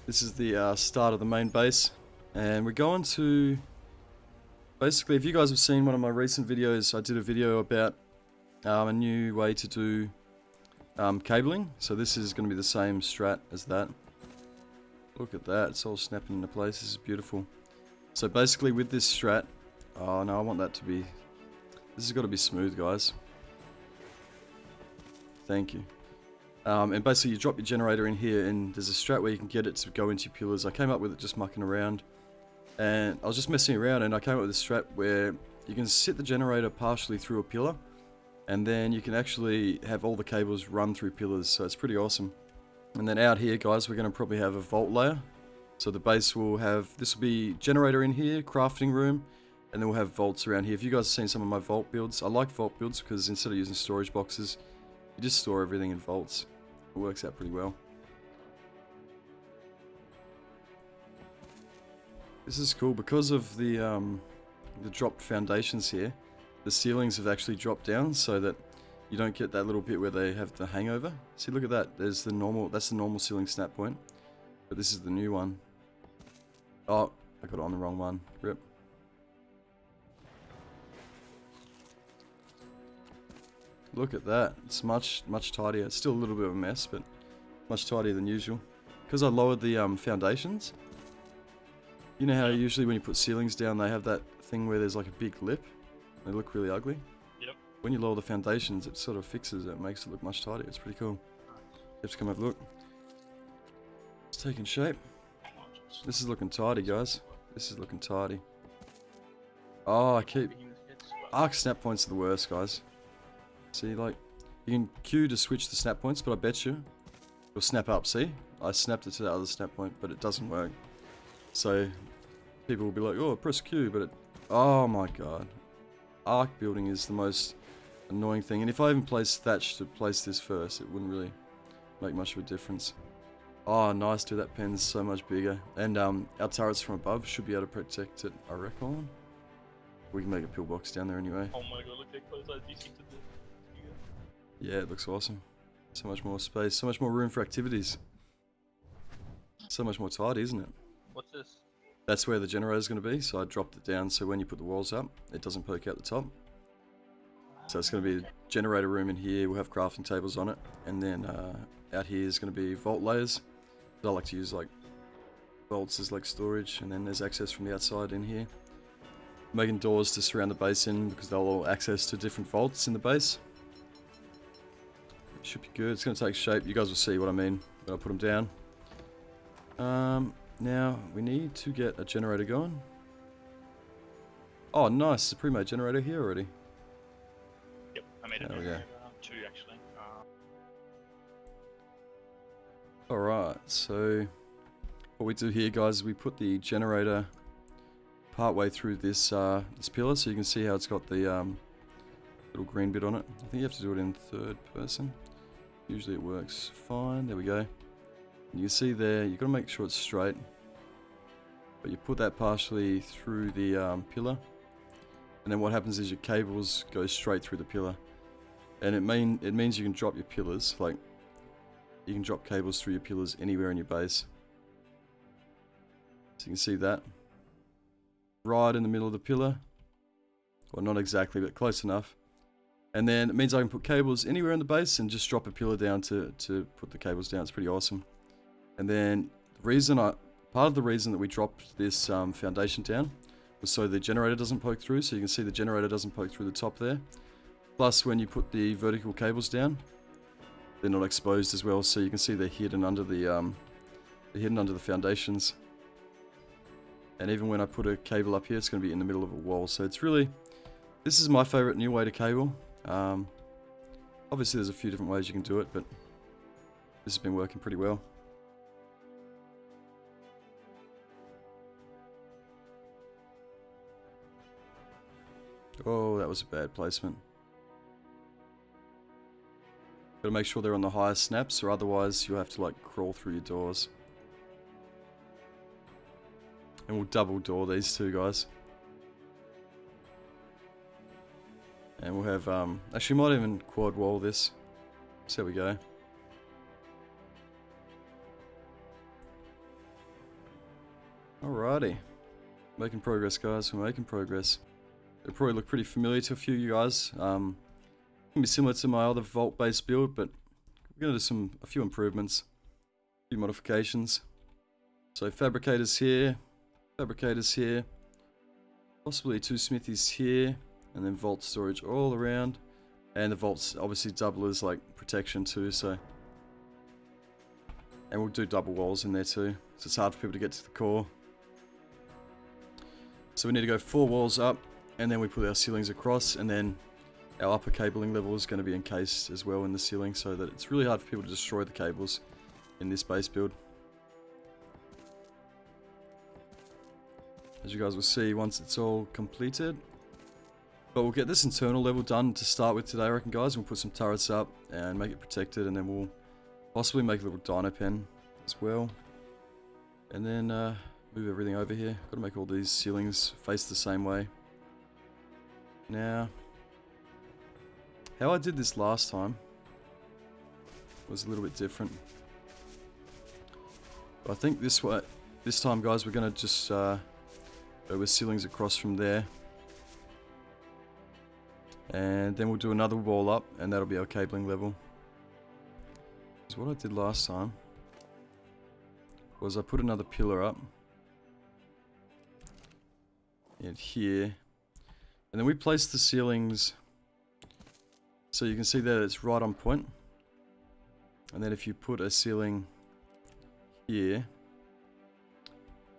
This is the start of the main base, and we're going to, basically, if you guys have seen one of my recent videos, I did a video about a new way to do cabling. So this is going to be the same strat as that. Look at that, it's all snapping into place. This is beautiful. So basically with this strat, oh no, I want that to be, this has got to be smooth, guys. Thank you. And basically you drop your generator in here, and there's a strat where you can get it to go into your pillars. I came up with it just mucking around, and I was just messing around, and I came up with a strat where you can sit the generator partially through a pillar, and then you can actually have all the cables run through pillars, so it's pretty awesome. And then out here, guys, we're going to probably have a vault layer. So the base will have, this will be generator in here, crafting room, and then we'll have vaults around here. If you guys have seen some of my vault builds, I like vault builds because instead of using storage boxes, you just store everything in vaults. It works out pretty well. This is cool because of the dropped foundations here. The ceilings have actually dropped down so that you don't get that little bit where they have the hangover. See, look at that. There's the normal. That's the normal ceiling snap point, but this is the new one. Oh, I got it on the wrong one. Rip. Look at that. It's much tidier. It's still a little bit of a mess, but much tidier than usual. Because I lowered the foundations. You know how usually when you put ceilings down, they have that thing where there's like a big lip. They look really ugly. Yep. When you lower the foundations, it sort of fixes it, makes it look much tidier. It's pretty cool. Let's come have a look. It's taking shape. This is looking tidy, guys. This is looking tidy. Oh, I keep... Arc snap points are the worst, guys. See, like, you can Q to switch the snap points, but I bet you it'll snap up. See? I snapped it to the other snap point, but it doesn't work. So, people will be like, oh, press Q, but it... Oh my god. Arc building is the most annoying thing. And if I even place thatch to place this first, it wouldn't really make much of a difference. Oh, nice, dude. That pen's so much bigger. And our turrets from above should be able to protect it, I reckon. We can make a pillbox down there anyway. Oh my god, look how close I DC to this. Yeah, it looks awesome. So much more space, so much more room for activities. So much more tidy, isn't it? What's this? That's where the generator's going to be, so I dropped it down so when you put the walls up, it doesn't poke out the top. So it's going to be a generator room in here, we'll have crafting tables on it, and then out here is going to be vault layers. I like to use like vaults as like storage, and then there's access from the outside in here. Making doors to surround the base in because they'll all access to different vaults in the base. It should be good. It's going to take shape. You guys will see what I mean when I put them down. Now we need to get a generator going. Oh, nice! It's a pre-made generator here already. Yep, I made it. There we go. Two actually. Alright, so what we do here, guys, is we put the generator partway through this this pillar, so you can see how it's got the little green bit on it. I think you have to do it in third person. Usually it works fine. There we go. And you can see there, you've got to make sure it's straight. But you put that partially through the pillar, and then what happens is your cables go straight through the pillar, and it means you can drop your pillars, like you can drop cables through your pillars anywhere in your base. So you can see that right in the middle of the pillar. Well, not exactly, but close enough. And then it means I can put cables anywhere in the base and just drop a pillar down to put the cables down. It's pretty awesome. And then part of the reason that we dropped this foundation down was so the generator doesn't poke through. So you can see the generator doesn't poke through the top there. Plus, when you put the vertical cables down, they're not exposed as well. So you can see they're hidden under the foundations. And even when I put a cable up here, it's going to be in the middle of a wall. So it's really, this is my favorite new way to cable. Obviously there's a few different ways you can do it, but this has been working pretty well. Oh, that was a bad placement. Gotta make sure they're on the highest snaps, or otherwise you'll have to like crawl through your doors. And we'll double door these two, guys. And we'll have, actually might even quad wall this. So there we go. Alrighty. Making progress, guys. We're making progress. It'll probably look pretty familiar to a few of you guys. Gonna be similar to my other vault-based build, but we're gonna do a few improvements, a few modifications. So fabricators here, possibly 2 smithies here, and then vault storage all around. And the vaults obviously double as like protection too, so. And we'll do double walls in there too, so it's hard for people to get to the core. So we need to go 4 walls up, and then we put our ceilings across, and then our upper cabling level is going to be encased as well in the ceiling, so that it's really hard for people to destroy the cables in this base build. As you guys will see once it's all completed. But we'll get this internal level done to start with today, I reckon, guys. We'll put some turrets up and make it protected, and then we'll possibly make a little dino pen as well. And then move everything over here. Got to make all these ceilings face the same way. Now, how I did this last time was a little bit different. But I think this time, guys, we're going to just go with ceilings across from there. And then we'll do another wall up, and that'll be our cabling level. Because what I did last time was I put another pillar up. And here. And then we placed the ceilings so you can see that it's right on point. And then if you put a ceiling here,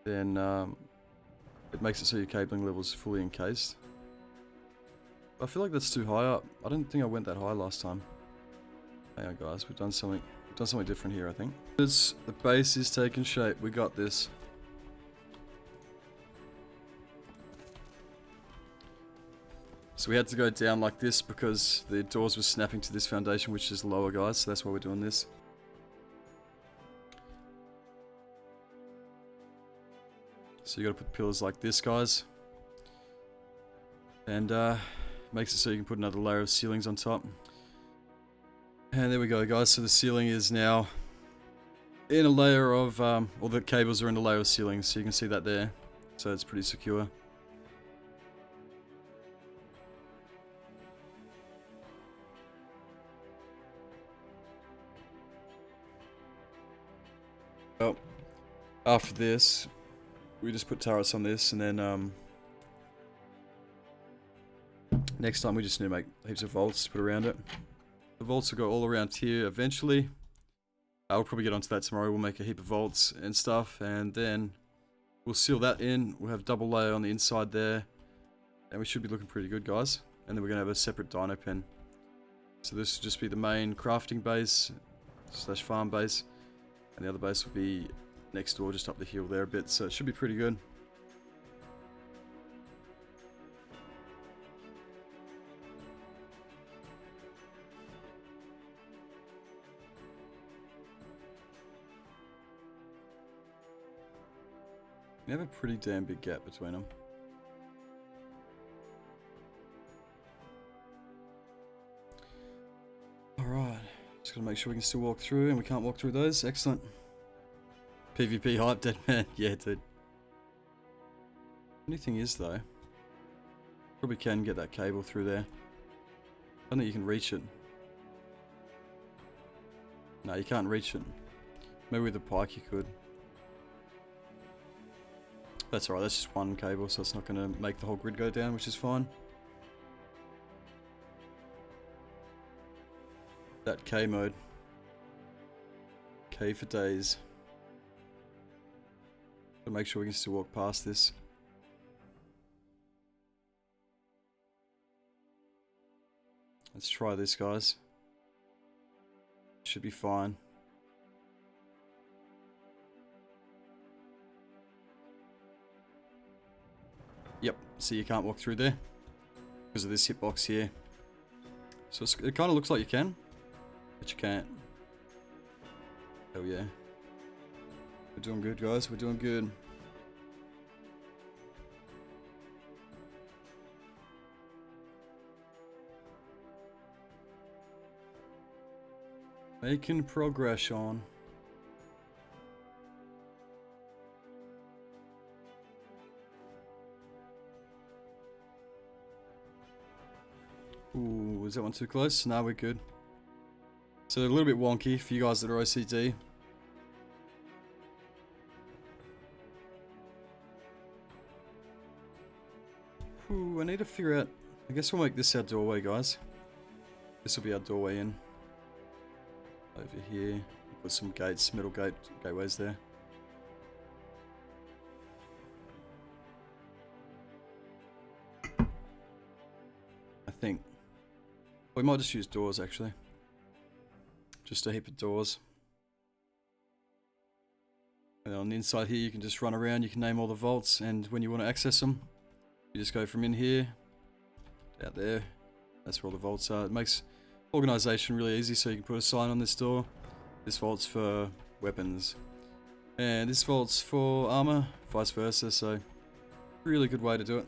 then it makes it so your cabling level is fully encased. I feel like that's too high up. I don't think I went that high last time. Hang on, guys, we've done something different here, I think. The base is taking shape. We got this. So we had to go down like this because the doors were snapping to this foundation, which is lower, guys. So that's why we're doing this. So you got to put pillars like this, guys, and makes it so you can put another layer of ceilings on top. And there we go, guys. So the ceiling is now in a layer of, or the cables are in a layer of ceilings, so you can see that there. So it's pretty secure. Well, after this, we just put turrets on this, and then next time we just need to make heaps of vaults to put around it. The vaults will go all around here eventually. I'll probably get onto that tomorrow. We'll make a heap of vaults and stuff, and then we'll seal that in. We'll have double layer on the inside there, and we should be looking pretty good, guys. And then we're going to have a separate dino pen. So this will just be the main crafting base / farm base, and the other base will be next door, just up the hill there a bit, so it should be pretty good. We have a pretty damn big gap between them. Alright, just gotta make sure we can still walk through, and we can't walk through those. Excellent. PvP hype, dead man. Yeah, dude. Only thing is, though, probably can get that cable through there. I don't think you can reach it. No, you can't reach it. Maybe with a pike you could. That's alright, that's just one cable, so it's not going to make the whole grid go down, which is fine. That K mode. K for days. Gotta make sure we can still walk past this. Let's try this, guys. Should be fine. Yep, see, you can't walk through there because of this hitbox here. So it kind of looks like you can, but you can't. Hell yeah. We're doing good, guys. We're doing good. Making progress on. was that one too close? No, we're good. So a little bit wonky for you guys that are OCD. Ooh, I need to figure out... I guess we'll make this our doorway, guys. This will be our doorway in. Over here. Put some gates, metal gateways there. I think. We might just use doors, actually. Just a heap of doors. And on the inside here, you can just run around, you can name all the vaults, and when you want to access them, you just go from in here, out there. That's where all the vaults are. It makes organization really easy, so you can put a sign on this door. This vault's for weapons. And this vault's for armor, vice versa, so really good way to do it.